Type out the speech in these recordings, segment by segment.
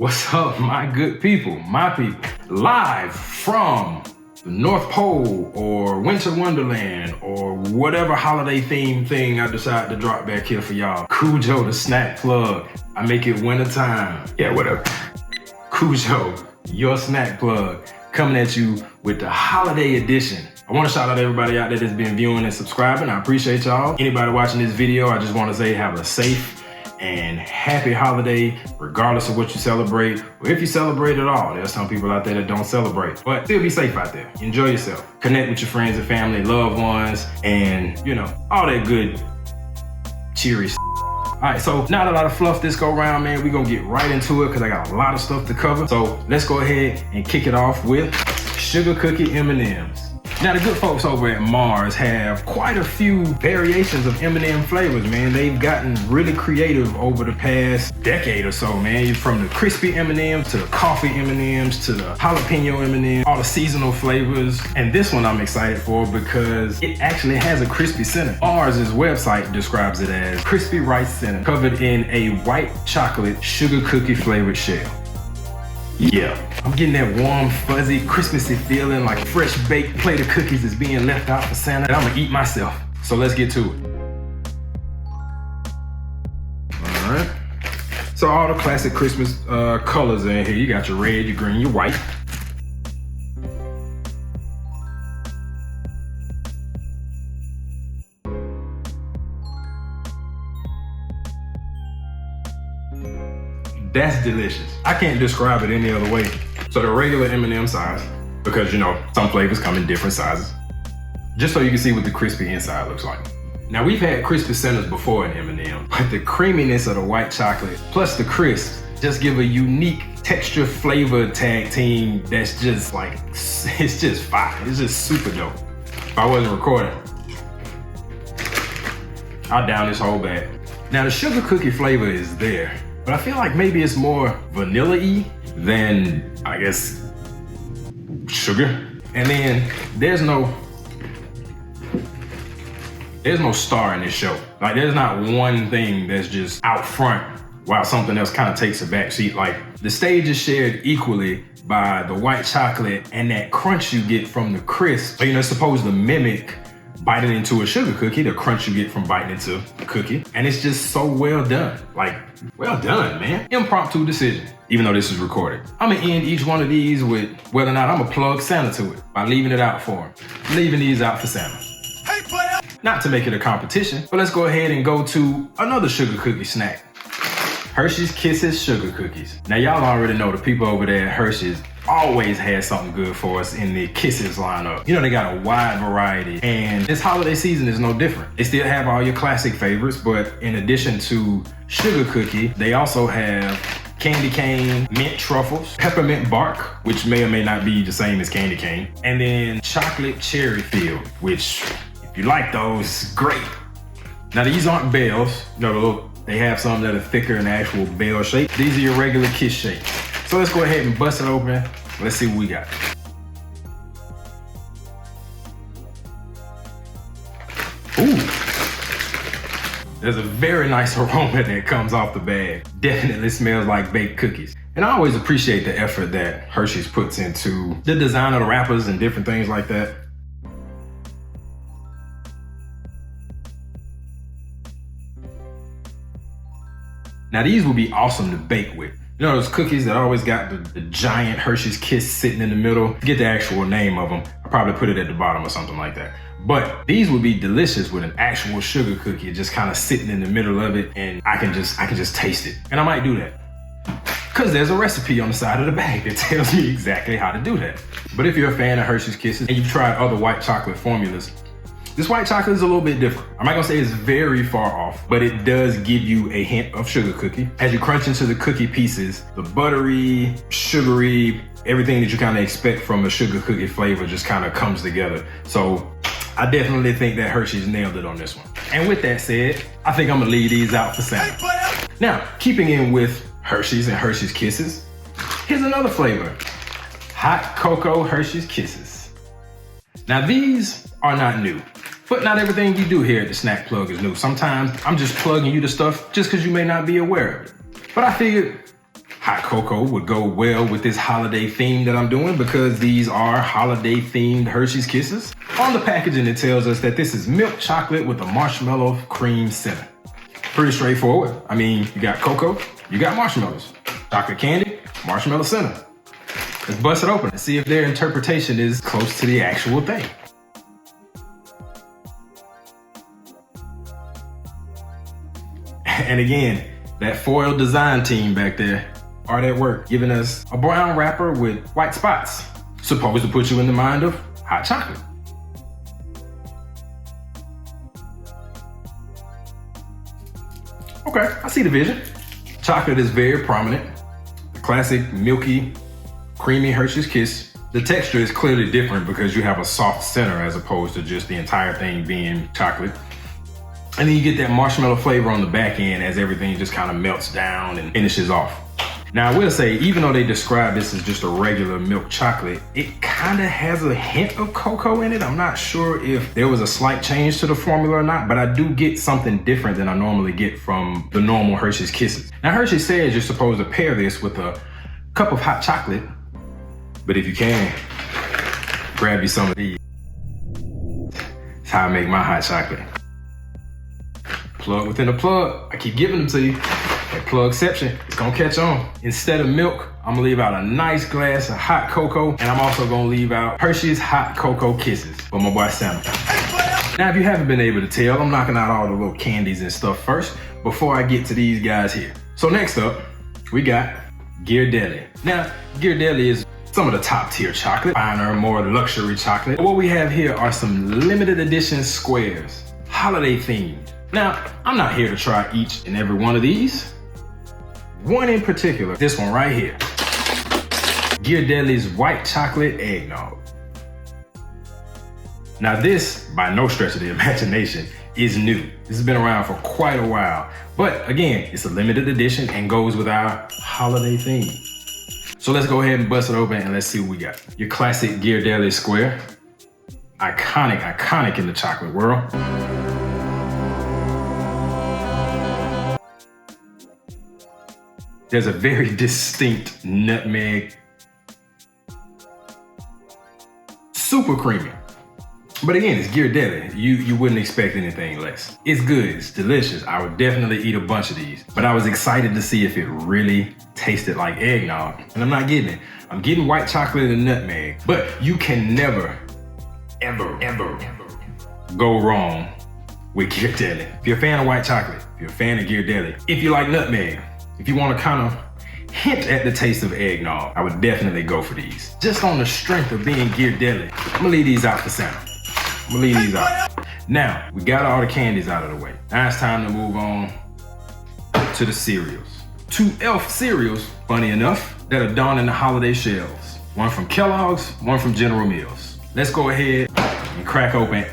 What's up, my good people, my people? Live from the North Pole or Winter Wonderland or whatever holiday theme thing I decide to drop back here for y'all. Cujo the snack plug. I make it winter time. Yeah, whatever. Cujo, your snack plug, coming at you with the holiday edition. I want to shout out everybody out there that's been viewing and subscribing. I appreciate y'all. Anybody watching this video, I just want to say have a safe and happy holiday, regardless of what you celebrate, or if you celebrate at all. There's some people out there that don't celebrate, but still be safe out there. Enjoy yourself. Connect with your friends and family, loved ones, and you know, all that good, cheery stuff. All right, so not a lot of fluff this go round, man. We're gonna get right into it because I got a lot of stuff to cover. So let's go ahead and kick it off with sugar cookie M&Ms. Now, the good folks over at Mars have quite a few variations of M&M flavors, man. They've gotten really creative over the past decade or so, man. From the crispy M&Ms to the coffee M&Ms to the jalapeno M&Ms, all the seasonal flavors. And this one I'm excited for because it actually has a crispy center. Mars' website describes it as crispy rice center covered in a white chocolate sugar cookie flavored shell. Yeah, I'm getting that warm, fuzzy, Christmassy feeling like a fresh baked plate of cookies is being left out for Santa that I'm gonna eat myself. So let's get to it. All right. So all the classic Christmas colors in here. You got your red, your green, your white. That's delicious. I can't describe it any other way. So the regular M&M size, because you know, some flavors come in different sizes. Just so you can see what the crispy inside looks like. Now we've had crispy centers before in M&M, but the creaminess of the white chocolate plus the crisp just give a unique texture flavor tag team that's just like, it's just fire. It's just super dope. If I wasn't recording, I'd down this whole bag. Now the sugar cookie flavor is there, but I feel like maybe it's more vanilla-y than, I guess, sugar. And then there's no star in this show. Like there's not one thing that's just out front while something else kind of takes a back seat. Like the stage is shared equally by the white chocolate and that crunch you get from the crisp. So, you know, it's supposed to mimic biting into a sugar cookie, the crunch you get from biting into a cookie. And it's just so well done. Like, well done, man. Impromptu decision, even though this is recorded. I'm gonna end each one of these with whether or not I'm gonna plug Santa to it by leaving it out for him. Leaving these out for Santa. Hey, player! Not to make it a competition, but let's go ahead and go to another sugar cookie snack. Hershey's Kisses sugar cookies. Now y'all already know the people over there at Hershey's always had something good for us in the Kisses lineup. You know, they got a wide variety, and this holiday season is no different. They still have all your classic favorites, but in addition to sugar cookie, they also have candy cane, mint truffles, peppermint bark, which may or may not be the same as candy cane, and then chocolate cherry filled, which if you like those, great. Now these aren't bells, they have some that are thicker in actual bell shape. These are your regular kiss shapes. So let's go ahead and bust it open. Let's see what we got. Ooh. There's a very nice aroma that comes off the bag. Definitely smells like baked cookies. And I always appreciate the effort that Hershey's puts into the design of the wrappers and different things like that. Now these would be awesome to bake with. You know those cookies that always got the giant Hershey's Kiss sitting in the middle? Get the actual name of them. I'll probably put it at the bottom or something like that. But these would be delicious with an actual sugar cookie just kind of sitting in the middle of it, and I can just taste it. And I might do that. Cause there's a recipe on the side of the bag that tells me exactly how to do that. But if you're a fan of Hershey's Kisses and you've tried other white chocolate formulas, this white chocolate is a little bit different. I'm not gonna say it's very far off, but it does give you a hint of sugar cookie. As you crunch into the cookie pieces, the buttery, sugary, everything that you kind of expect from a sugar cookie flavor just kind of comes together. So I definitely think that Hershey's nailed it on this one. And with that said, I think I'm gonna leave these out for Santa. Now, keeping in with Hershey's and Hershey's Kisses, here's another flavor. Hot Cocoa Hershey's Kisses. Now these are not new. But not everything you do here at the Snack Plug is new. Sometimes I'm just plugging you the stuff just because you may not be aware of it. But I figured hot cocoa would go well with this holiday theme that I'm doing because these are holiday themed Hershey's Kisses. On the packaging, it tells us that this is milk chocolate with a marshmallow cream center. Pretty straightforward. I mean, you got cocoa, you got marshmallows. Chocolate candy, marshmallow center. Let's bust it open and see if their interpretation is close to the actual thing. And again, that foil design team back there are at work, giving us a brown wrapper with white spots, supposed to put you in the mind of hot chocolate. Okay, I see the vision. Chocolate is very prominent. The classic milky, creamy Hershey's Kiss. The texture is clearly different because you have a soft center as opposed to just the entire thing being chocolate. And then you get that marshmallow flavor on the back end as everything just kind of melts down and finishes off. Now I will say, even though they describe this as just a regular milk chocolate, it kind of has a hint of cocoa in it. I'm not sure if there was a slight change to the formula or not, but I do get something different than I normally get from the normal Hershey's Kisses. Now Hershey says you're supposed to pair this with a cup of hot chocolate, but if you can, grab you some of these. That's how I make my hot chocolate. Plug within a plug. I keep giving them to you. That plugception, it's gonna catch on. Instead of milk, I'm gonna leave out a nice glass of hot cocoa, and I'm also gonna leave out Hershey's Hot Cocoa Kisses for my boy Santa. Now, if you haven't been able to tell, I'm knocking out all the little candies and stuff first before I get to these guys here. So next up, we got Ghirardelli. Now, Ghirardelli is some of the top tier chocolate, finer, more luxury chocolate. What we have here are some limited edition squares, holiday themed. Now, I'm not here to try each and every one of these. One in particular, this one right here. Ghirardelli's White Chocolate Eggnog. Now this, by no stretch of the imagination, is new. This has been around for quite a while. But again, it's a limited edition and goes with our holiday theme. So let's go ahead and bust it open and let's see what we got. Your classic Ghirardelli square. Iconic in the chocolate world. There's a very distinct nutmeg. Super creamy. But again, it's Ghirardelli. You wouldn't expect anything less. It's good, it's delicious. I would definitely eat a bunch of these. But I was excited to see if it really tasted like eggnog. And I'm not getting it. I'm getting white chocolate and nutmeg. But you can never, ever go wrong with Ghirardelli. If you're a fan of white chocolate, if you're a fan of Ghirardelli, if you like nutmeg, if you want to kind of hint at the taste of eggnog, I would definitely go for these. Just on the strength of being Ghirardelli. I'm gonna leave these out for Santa. I'm gonna leave these out. Now, we got all the candies out of the way. Now it's time to move on to the cereals. 2 Elf cereals, funny enough, that are donning the holiday shelves. One from Kellogg's, one from General Mills. Let's go ahead and crack open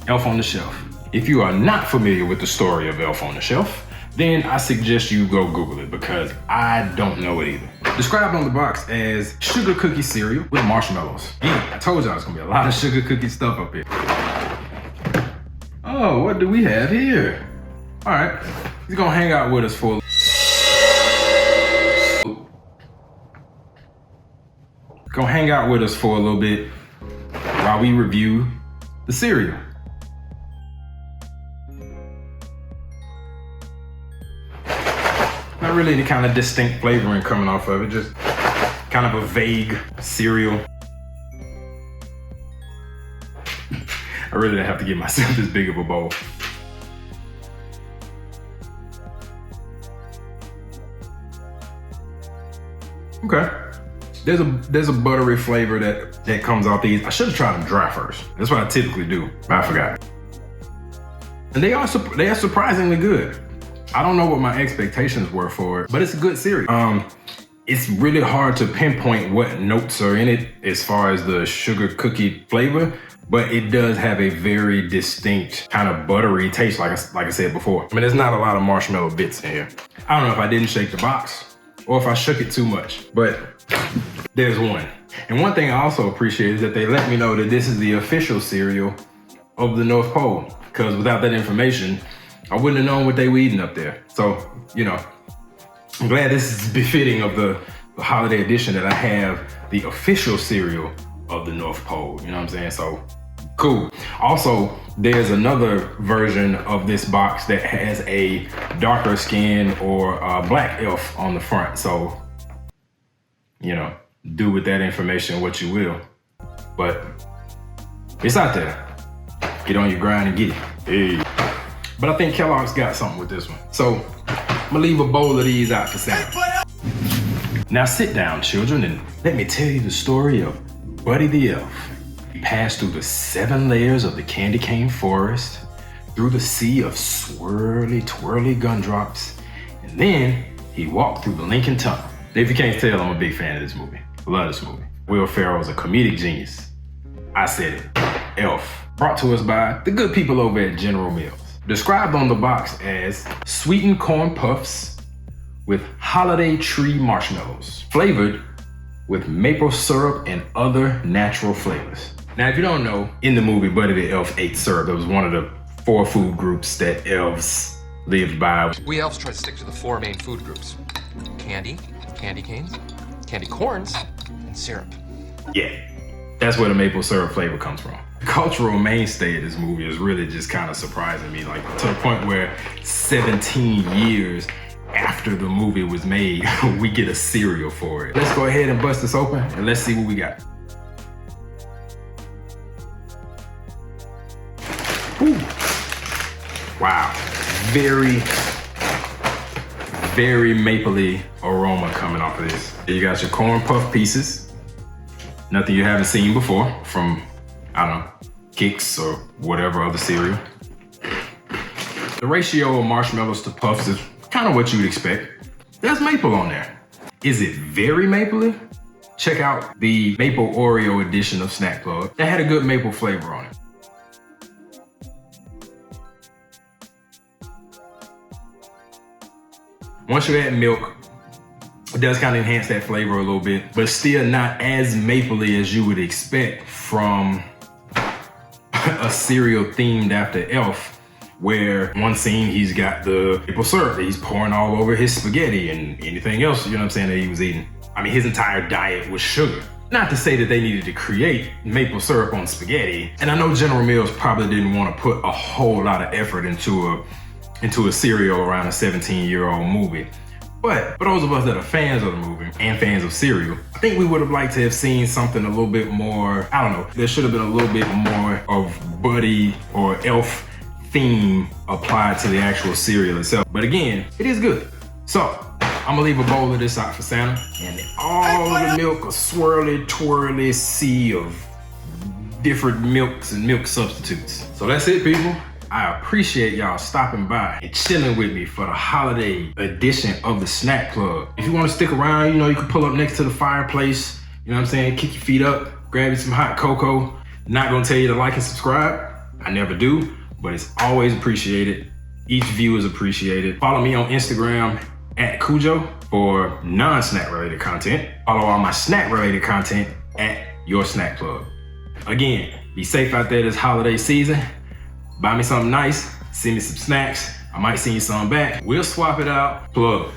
Elf on the Shelf. If you are not familiar with the story of Elf on the Shelf, then I suggest you go Google it because I don't know it either. Described on the box as sugar cookie cereal with marshmallows. Yeah, I told y'all it's gonna be a lot of sugar cookie stuff up here. Oh, what do we have here? All right, he's gonna hang out with us for a little bit while we review the cereal. Not really any kind of distinct flavoring coming off of it, just kind of a vague cereal. I really didn't have to give myself this big of a bowl. Okay. There's a buttery flavor that comes off these. I should have tried them dry first. That's what I typically do, but I forgot. And they are surprisingly good. I don't know what my expectations were for it, but it's a good cereal. It's really hard to pinpoint what notes are in it as far as the sugar cookie flavor, but it does have a very distinct kind of buttery taste, like I said before. I mean, there's not a lot of marshmallow bits in here. I don't know if I didn't shake the box or if I shook it too much, but there's one. And one thing I also appreciate is that they let me know that this is the official cereal of the North Pole, because without that information, I wouldn't have known what they were eating up there. So, you know, I'm glad this is befitting of the holiday edition that I have the official cereal of the North Pole. You know what I'm saying? So cool. Also, there's another version of this box that has a darker skin or black elf on the front. So, you know, do with that information what you will. But it's out there. Get on your grind and get it. Hey. But I think Kellogg's got something with this one. So I'm gonna leave a bowl of these out for Santa. Now sit down, children, and let me tell you the story of Buddy the Elf. He passed through the 7 layers of the candy cane forest, through the sea of swirly, twirly gumdrops, and then he walked through the Lincoln Tunnel. If you can't tell, I'm a big fan of this movie. I love this movie. Will Ferrell's a comedic genius. I said it. Elf. Brought to us by the good people over at General Mills. Described on the box as sweetened corn puffs with holiday tree marshmallows, flavored with maple syrup and other natural flavors. Now, if you don't know, in the movie, Buddy the Elf ate syrup. It was one of the 4 food groups that elves lived by. We elves try to stick to the 4 main food groups: candy, candy canes, candy corns, and syrup. Yeah, that's where the maple syrup flavor comes from. The cultural mainstay of this movie is really just kind of surprising me, like to the point where 17 years after the movie was made, we get a cereal for it. Let's go ahead and bust this open and let's see what we got. Ooh. Wow, very mapley aroma coming off of this. You got your corn puff pieces. Nothing you haven't seen before from, I don't know, Kix or whatever other cereal. The ratio of marshmallows to puffs is kind of what you would expect. There's maple on there. Is it very mapley? Check out the Maple Oreo edition of Snack Plug. That had a good maple flavor on it. Once you add milk, it does kind of enhance that flavor a little bit, but still not as mapley as you would expect from a cereal themed after Elf, where one scene he's got the maple syrup that he's pouring all over his spaghetti and anything else, you know what I'm saying, that he was eating. I mean, his entire diet was sugar. Not to say that they needed to create maple syrup on spaghetti. And I know General Mills probably didn't want to put a whole lot of effort into a cereal around a 17-year-old movie. But for those of us that are fans of the movie and fans of cereal, I think we would have liked to have seen something a little bit more, I don't know, there should have been a little bit more of Buddy or Elf theme applied to the actual cereal itself. But again, it is good. So I'm gonna leave a bowl of this out for Santa, and all of the milk, a swirly, twirly sea of different milks and milk substitutes. So that's it, people. I appreciate y'all stopping by and chilling with me for the holiday edition of the Snack Plug. If you want to stick around, you know, you can pull up next to the fireplace, you know what I'm saying, kick your feet up, grab you some hot cocoa. Not gonna tell you to like and subscribe. I never do, but it's always appreciated. Each view is appreciated. Follow me on Instagram at Cujo for non-snack related content. Follow all my snack related content at Your Snack Plug. Again, be safe out there this holiday season. Buy me something nice, send me some snacks. I might send you some back. We'll swap it out. Plug.